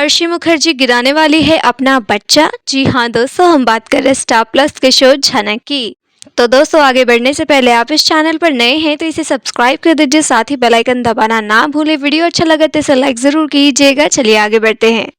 अर्शी मुखर्जी गिराने वाली है अपना बच्चा। जी हाँ दोस्तों, हम बात कर रहे हैं स्टार प्लस के शो झनक की। तो दोस्तों, आगे बढ़ने से पहले आप इस चैनल पर नए हैं तो इसे सब्सक्राइब कर दीजिए, साथ ही बेल आइकन दबाना ना भूले। वीडियो अच्छा लगे तो इसे लाइक जरूर कीजिएगा। चलिए आगे बढ़ते हैं।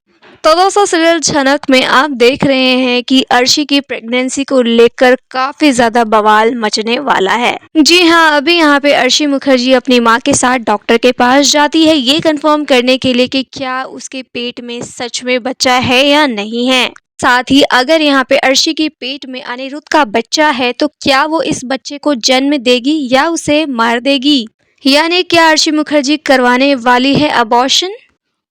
तो दोस्तों, सीरियल झनक में आप देख रहे हैं कि अर्शी की प्रेगनेंसी को लेकर काफी ज्यादा बवाल मचने वाला है। जी हाँ, अभी यहाँ पे अर्शी मुखर्जी अपनी माँ के साथ डॉक्टर के पास जाती है ये कंफर्म करने के लिए कि क्या उसके पेट में सच में बच्चा है या नहीं है। साथ ही अगर यहाँ पे अर्शी के पेट में अनिरुद्ध का बच्चा है तो क्या वो इस बच्चे को जन्म देगी या उसे मार देगी, यानी क्या अर्शी मुखर्जी करवाने वाली है अबॉर्शन।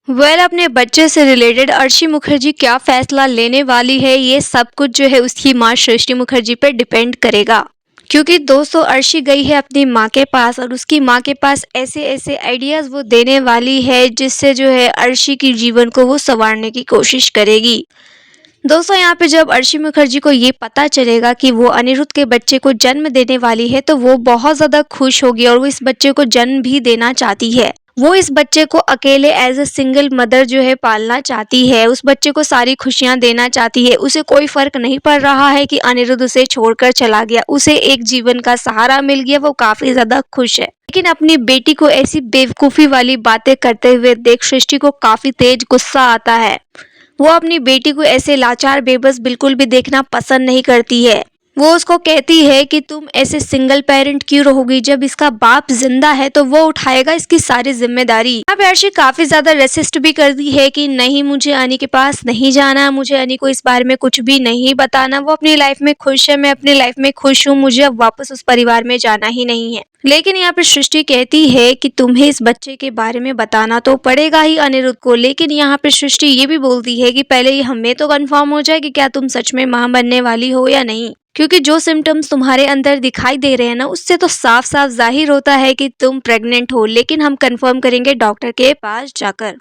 अपने बच्चे से रिलेटेड अर्शी मुखर्जी क्या फैसला लेने वाली है, ये सब कुछ जो है उसकी माँ सृष्टि मुखर्जी पर डिपेंड करेगा। क्योंकि दोस्तों, अर्शी गई है अपनी माँ के पास और उसकी माँ के पास ऐसे ऐसे आइडियाज वो देने वाली है जिससे जो है अर्शी की जीवन को वो संवारने की कोशिश करेगी। दोस्तों, यहाँ पे जब अर्शी मुखर्जी को ये पता चलेगा कि वो अनिरुद्ध के बच्चे को जन्म देने वाली है तो वो बहुत ज्यादा खुश होगी और वो इस बच्चे को जन्म भी देना चाहती है। वो इस बच्चे को अकेले एज अ सिंगल मदर जो है पालना चाहती है, उस बच्चे को सारी खुशियां देना चाहती है। उसे कोई फर्क नहीं पड़ रहा है कि अनिरुद्ध उसे छोड़कर चला गया, उसे एक जीवन का सहारा मिल गया, वो काफी ज्यादा खुश है। लेकिन अपनी बेटी को ऐसी बेवकूफी वाली बातें करते हुए देख सृष्टि को काफी तेज गुस्सा आता है। वो अपनी बेटी को ऐसे लाचार बेबस बिल्कुल भी देखना पसंद नहीं करती है। वो उसको कहती है कि तुम ऐसे सिंगल पेरेंट क्यों रहोगी, जब इसका बाप जिंदा है तो वो उठाएगा इसकी सारी जिम्मेदारी। यहाँ पे अर्शी काफी ज्यादा रेसिस्ट भी करती है कि नहीं, मुझे अनी के पास नहीं जाना, मुझे अनी को इस बारे में कुछ भी नहीं बताना, वो अपनी लाइफ में खुश है, मैं अपनी लाइफ में खुश हूँ, मुझे अब वापस उस परिवार में जाना ही नहीं है। लेकिन यहाँ पे सृष्टि कहती है कि तुम्हें इस बच्चे के बारे में बताना तो पड़ेगा ही अनिरुद्ध को। लेकिन यहाँ पे सृष्टि ये भी बोलती है कि पहले ये हमें तो कंफर्म हो जाए कि क्या तुम सच में मां बनने वाली हो या नहीं, क्योंकि जो सिम्टम्स तुम्हारे अंदर दिखाई दे रहे हैं ना, उससे तो साफ साफ जाहिर होता है कि तुम प्रेग्नेंट हो। लेकिन हम कंफर्म करेंगे डॉक्टर के पास जाकर।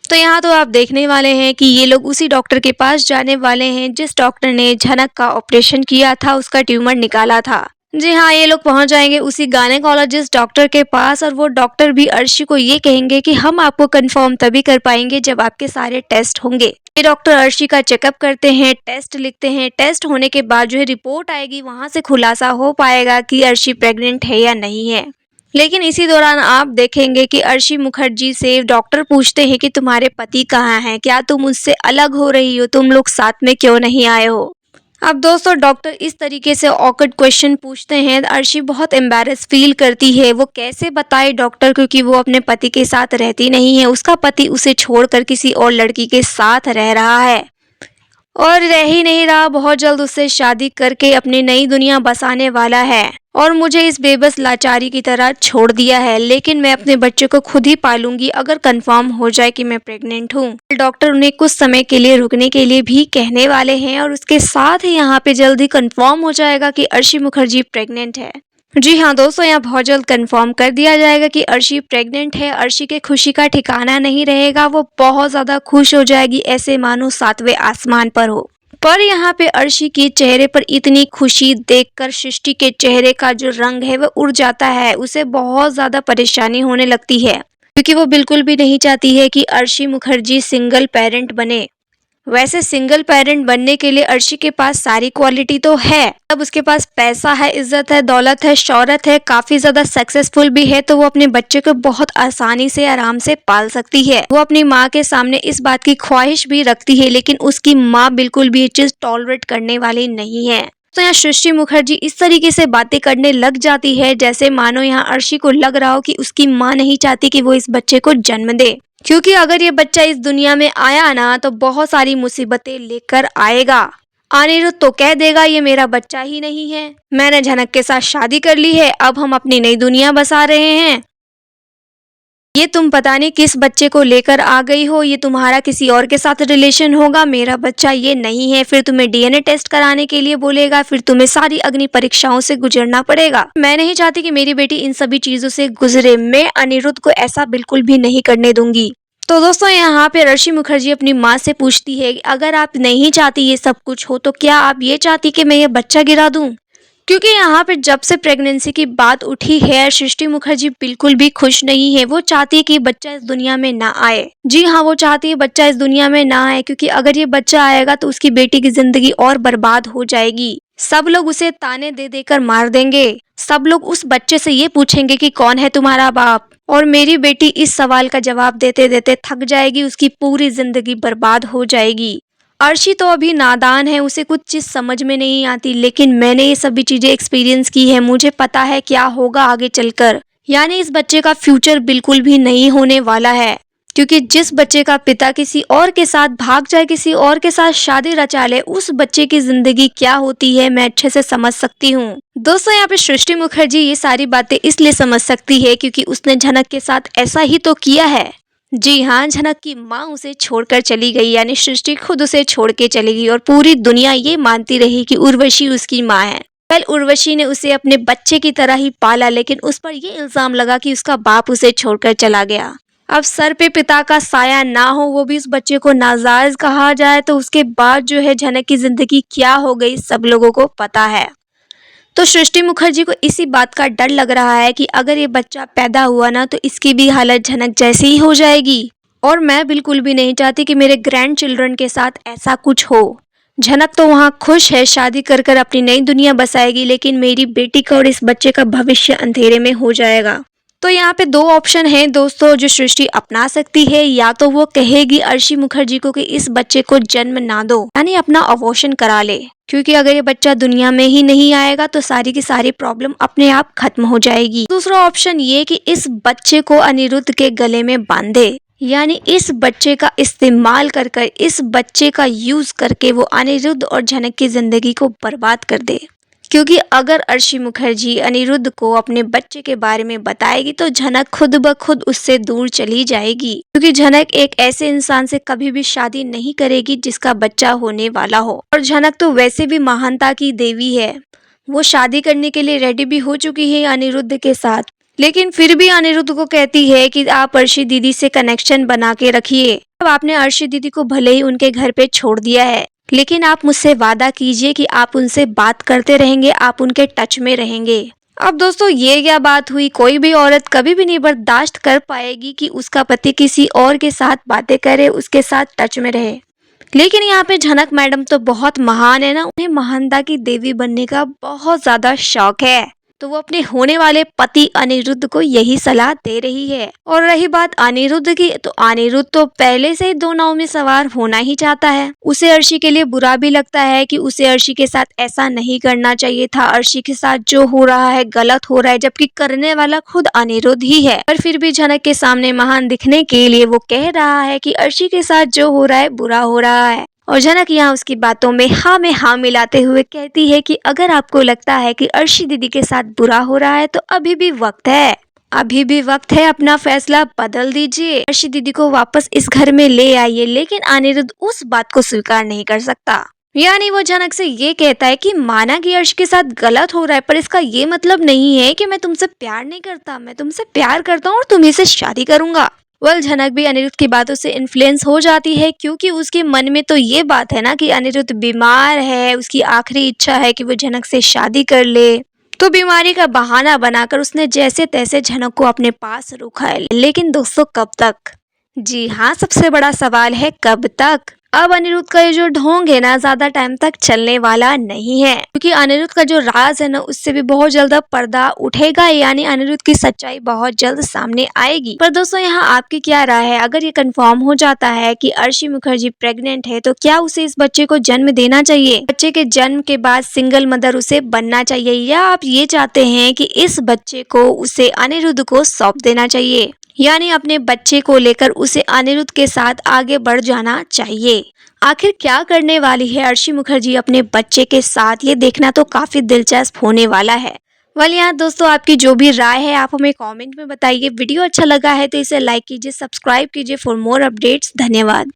तो यहाँ तो आप देखने वाले हैं कि ये लोग उसी डॉक्टर के पास जाने वाले हैं जिस डॉक्टर ने झनक का ऑपरेशन किया था, उसका ट्यूमर निकाला था। जी हाँ, ये लोग पहुंच जाएंगे उसी गायनेकोलॉजिस्ट डॉक्टर के पास और वो डॉक्टर भी अर्शी को ये कहेंगे कि हम आपको कंफर्म तभी कर पाएंगे जब आपके सारे टेस्ट होंगे। ये डॉक्टर अर्शी का चेकअप करते हैं, टेस्ट लिखते हैं। टेस्ट होने के बाद जो है रिपोर्ट आएगी, वहां से खुलासा हो पाएगा कि अर्शी प्रेग्नेंट है या नहीं है। लेकिन इसी दौरान आप देखेंगे कि अर्शी मुखर्जी से डॉक्टर पूछते हैं कि तुम्हारे पति कहाँ हैं, क्या तुम उससे अलग हो रही हो, तुम लोग साथ में क्यों नहीं आए हो। अब दोस्तों, डॉक्टर इस तरीके से ऑकवर्ड क्वेश्चन पूछते हैं, अर्शी बहुत एम्बैरेस फील करती है। वो कैसे बताए डॉक्टर, क्योंकि वो अपने पति के साथ रहती नहीं है, उसका पति उसे छोड़कर किसी और लड़की के साथ रह रहा है और रह ही नहीं रहा, बहुत जल्द उससे शादी करके अपनी नई दुनिया बसाने वाला है और मुझे इस बेबस लाचारी की तरह छोड़ दिया है। लेकिन मैं अपने बच्चे को खुद ही पालूंगी अगर कंफर्म हो जाए कि मैं प्रेग्नेंट हूँ। डॉक्टर उन्हें कुछ समय के लिए रुकने के लिए भी कहने वाले हैं और उसके साथ ही यहाँ पे जल्दी कंफर्म हो जाएगा कि अर्शी मुखर्जी प्रेग्नेंट है। जी हाँ दोस्तों, यहाँ बहुत जल्द कंफर्म कर दिया जाएगा कि अर्शी प्रेग्नेंट है। अर्शी के खुशी का ठिकाना नहीं रहेगा, वो बहुत ज्यादा खुश हो जाएगी, ऐसे मानो सातवें आसमान पर हो। पर यहाँ पे अर्शी के चेहरे पर इतनी खुशी देखकर सृष्टि के चेहरे का जो रंग है वह उड़ जाता है। उसे बहुत ज्यादा परेशानी होने लगती है क्योंकि वो बिल्कुल भी नहीं चाहती है कि अर्शी मुखर्जी सिंगल पेरेंट बने। वैसे सिंगल पेरेंट बनने के लिए अर्शी के पास सारी क्वालिटी तो है। अब उसके पास पैसा है, इज्जत है, दौलत है, शौहरत है, काफी ज्यादा सक्सेसफुल भी है, तो वो अपने बच्चे को बहुत आसानी से आराम से पाल सकती है। वो अपनी माँ के सामने इस बात की ख्वाहिश भी रखती है, लेकिन उसकी माँ बिल्कुल भी ये चीज टॉलरेट करने वाली नहीं है। तो यहाँ सृष्टि मुखर्जी इस तरीके से बातें करने लग जाती है जैसे मानो यहाँ अर्शी को लग रहा हो कि उसकी माँ नहीं चाहती कि वो इस बच्चे को जन्म दे, क्योंकि अगर ये बच्चा इस दुनिया में आया ना तो बहुत सारी मुसीबतें लेकर आएगा। अनिरुद्ध तो कह देगा ये मेरा बच्चा ही नहीं है, मैंने झनक के साथ शादी कर ली है, अब हम अपनी नई दुनिया बसा रहे हैं, ये तुम पता नहीं किस बच्चे को लेकर आ गई हो, ये तुम्हारा किसी और के साथ रिलेशन होगा, मेरा बच्चा ये नहीं है। फिर तुम्हें डीएनए टेस्ट कराने के लिए बोलेगा, फिर तुम्हें सारी अग्नि परीक्षाओं से गुजरना पड़ेगा। मैं नहीं चाहती कि मेरी बेटी इन सभी चीजों से गुजरे, मैं अनिरुद्ध को ऐसा बिल्कुल भी नहीं करने दूंगी। तो दोस्तों, यहाँ पे अर्शी मुखर्जी अपनी माँ से पूछती है कि अगर आप नहीं चाहती ये सब कुछ हो तो क्या आप ये चाहती कि मैं ये बच्चा गिरा दूं। क्योंकि यहाँ पे जब से प्रेगनेंसी की बात उठी है, सृष्टि मुखर्जी बिल्कुल भी खुश नहीं है। वो चाहती है कि बच्चा इस दुनिया में ना आए। जी हाँ, वो चाहती है बच्चा इस दुनिया में ना आए, क्योंकि अगर ये बच्चा आएगा तो उसकी बेटी की जिंदगी और बर्बाद हो जाएगी। सब लोग उसे ताने दे देकर मार देंगे। सब लोग उस बच्चे से ये पूछेंगे कि कौन है तुम्हारा बाप, और मेरी बेटी इस सवाल का जवाब देते देते थक जाएगी। उसकी पूरी जिंदगी बर्बाद हो जाएगी। अर्शी तो अभी नादान है, उसे कुछ चीज समझ में नहीं आती, लेकिन मैंने ये सभी चीजें एक्सपीरियंस की है। मुझे पता है क्या होगा आगे चलकर। यानी इस बच्चे का फ्यूचर बिल्कुल भी नहीं होने वाला है, क्योंकि जिस बच्चे का पिता किसी और के साथ भाग जाए, किसी और के साथ शादी रचा ले, उस बच्चे की जिंदगी क्या होती है मैं अच्छे से समझ सकती हूँ। दोस्तों, यहाँ पे सृष्टि मुखर्जी ये सारी बातें इसलिए समझ सकती है क्योंकि उसने झनक के साथ ऐसा ही तो किया है। जी हाँ, झनक की माँ उसे छोड़कर चली गई, यानी सृष्टि खुद उसे छोड़ के चली गई, और पूरी दुनिया ये मानती रही कि उर्वशी उसकी माँ है। कल उर्वशी ने उसे अपने बच्चे की तरह ही पाला, लेकिन उस पर ये इल्जाम लगा कि उसका बाप उसे छोड़कर चला गया। अब सर पे पिता का साया ना हो, वो भी उस बच्चे को नाजायज कहा जाए, तो उसके बाद जो है झनक की जिंदगी क्या हो गई सब लोगों को पता है। तो सृष्टि मुखर्जी को इसी बात का डर लग रहा है कि अगर ये बच्चा पैदा हुआ ना तो इसकी भी हालत झनक जैसी ही हो जाएगी। और मैं बिल्कुल भी नहीं चाहती कि मेरे ग्रैंड चिल्ड्रन के साथ ऐसा कुछ हो। झनक तो वहाँ खुश है, शादी कर कर अपनी नई दुनिया बसाएगी, लेकिन मेरी बेटी का और इस बच्चे का भविष्य अंधेरे में हो जाएगा। तो यहाँ पे दो ऑप्शन है दोस्तों जो सृष्टि अपना सकती है। या तो वो कहेगी अर्शी मुखर्जी को कि इस बच्चे को जन्म ना दो, यानी अपना अबॉर्शन करा ले, क्योंकि अगर ये बच्चा दुनिया में ही नहीं आएगा तो सारी की सारी प्रॉब्लम अपने आप खत्म हो जाएगी। दूसरा ऑप्शन ये कि इस बच्चे को अनिरुद्ध के गले में बांधे, यानी इस बच्चे का इस्तेमाल कर कर, इस बच्चे का यूज करके वो अनिरुद्ध और झनक की जिंदगी को बर्बाद कर दे। क्योंकि अगर अर्शी मुखर्जी अनिरुद्ध को अपने बच्चे के बारे में बताएगी तो झनक खुद ब खुद उससे दूर चली जाएगी, क्योंकि झनक एक ऐसे इंसान से कभी भी शादी नहीं करेगी जिसका बच्चा होने वाला हो। और झनक तो वैसे भी महानता की देवी है, वो शादी करने के लिए रेडी भी हो चुकी है अनिरुद्ध के साथ, लेकिन फिर भी अनिरुद्ध को कहती है कि आप अर्शी दीदी से कनेक्शन बना के रखिए। अब आपने अर्शी दीदी को भले ही उनके घर पे छोड़ दिया है, लेकिन आप मुझसे वादा कीजिए कि आप उनसे बात करते रहेंगे, आप उनके टच में रहेंगे। अब दोस्तों ये क्या बात हुई, कोई भी औरत कभी भी नहीं बर्दाश्त कर पाएगी कि उसका पति किसी और के साथ बातें करे, उसके साथ टच में रहे। लेकिन यहाँ पे झनक मैडम तो बहुत महान है ना, उन्हें महानता की देवी बनने का बहुत ज्यादा शौक है, तो वो अपने होने वाले पति अनिरुद्ध को यही सलाह दे रही है। और रही बात अनिरुद्ध की, तो अनिरुद्ध तो पहले से ही दो नाव में सवार होना ही चाहता है। उसे अर्शी के लिए बुरा भी लगता है कि उसे अर्शी के साथ ऐसा नहीं करना चाहिए था, अर्शी के साथ जो हो रहा है गलत हो रहा है, जबकि करने वाला खुद अनिरुद्ध ही है। पर फिर भी झनक के सामने महान दिखने के लिए वो कह रहा है कि अर्शी के साथ जो हो रहा है बुरा हो रहा है। और झनक यहाँ उसकी बातों में हाँ मिलाते हुए कहती है कि अगर आपको लगता है कि अर्शी दीदी के साथ बुरा हो रहा है तो अभी भी वक्त है, अभी भी वक्त है, अपना फैसला बदल दीजिए, अर्शी दीदी को वापस इस घर में ले आइए। लेकिन अनिरुद्ध उस बात को स्वीकार नहीं कर सकता, यानी वो झनक से ये कहता है कि माना कि अर्शी के साथ गलत हो रहा है, पर इसका ये मतलब नहीं है कि मैं तुमसे प्यार नहीं करता, मैं तुमसे प्यार करता हूँ और तुम्ही से शादी करूंगा। झनक भी अनिरुद्ध की बातों से इन्फ्लुएंस हो जाती है, क्योंकि उसके मन में तो ये बात है ना कि अनिरुद्ध बीमार है, उसकी आखिरी इच्छा है कि वो झनक से शादी कर ले। तो बीमारी का बहाना बनाकर उसने जैसे तैसे झनक को अपने पास रखा है। लेकिन दोस्तों कब तक? जी हाँ, सबसे बड़ा सवाल है कब तक। अब अनिरुद्ध का ये जो ढोंग है ना ज्यादा टाइम तक चलने वाला नहीं है, क्योंकि अनिरुद्ध का जो राज है ना उससे भी बहुत जल्द पर्दा उठेगा, यानी अनिरुद्ध की सच्चाई बहुत जल्द सामने आएगी। पर दोस्तों यहाँ आपकी क्या राय है? अगर ये कंफर्म हो जाता है कि अर्शी मुखर्जी प्रेग्नेंट है तो क्या उसे इस बच्चे को जन्म देना चाहिए? बच्चे के जन्म के बाद सिंगल मदर उसे बनना चाहिए, या आप ये चाहते हैं कि इस बच्चे को उसे अनिरुद्ध को सौंप देना चाहिए, यानी अपने बच्चे को लेकर उसे अनिरुद्ध के साथ आगे बढ़ जाना चाहिए? आखिर क्या करने वाली है अर्शी मुखर्जी अपने बच्चे के साथ, ये देखना तो काफी दिलचस्प होने वाला है। यहाँ दोस्तों आपकी जो भी राय है आप हमें कमेंट में बताइए। वीडियो अच्छा लगा है तो इसे लाइक कीजिए, सब्सक्राइब कीजिए फॉर मोर अपडेट्स। धन्यवाद।